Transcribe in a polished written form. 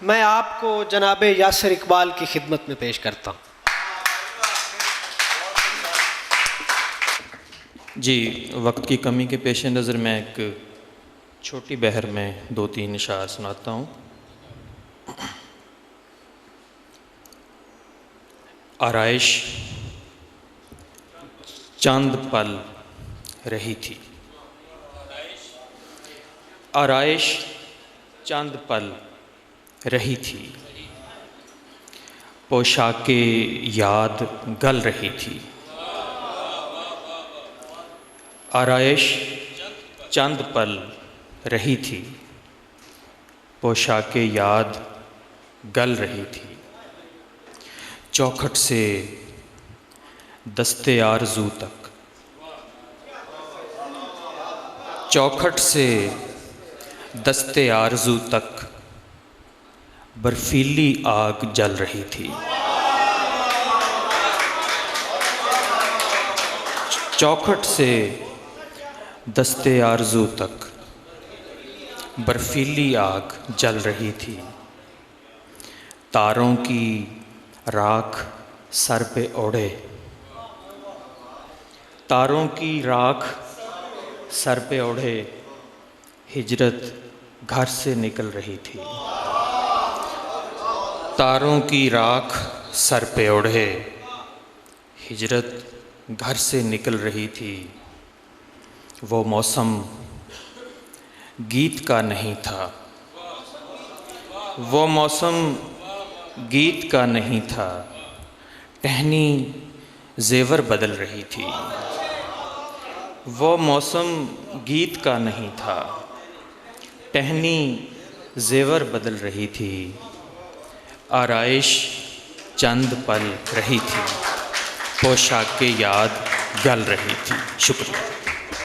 मैं आपको जनाब यासिर इकबाल की खिदमत में पेश करता हूँ। जी, वक्त की कमी के पेश नज़र मैं एक छोटी बहर में 2-3 इशार सुनाता हूँ। आराइश चंद पल रही थी, आराइश चंद पल रही थी, पोशाके याद गल रही थी। आराइश चंद पल रही थी, पोशाके याद गल रही थी। चौखट से दस्ते आरज़ू तक, चौखट से दस्ते आरज़ू तक बर्फीली आग जल रही थी। चौखट से दस्ते आरज़ू तक बर्फीली आग जल रही थी। तारों की राख सर पे ओढ़े, तारों की राख सर पे ओढ़े हिजरत घर से निकल रही थी। तारों की राख सर पे ओढ़े हिजरत घर से निकल रही थी। वो मौसम गीत का नहीं था, वो मौसम गीत का नहीं था, टहनी जेवर बदल रही थी। वो मौसम गीत का नहीं था, टहनी जेवर बदल रही थी। आराइश चंद पल रही थी, पोशाके याद गल रही थी। शुक्रिया।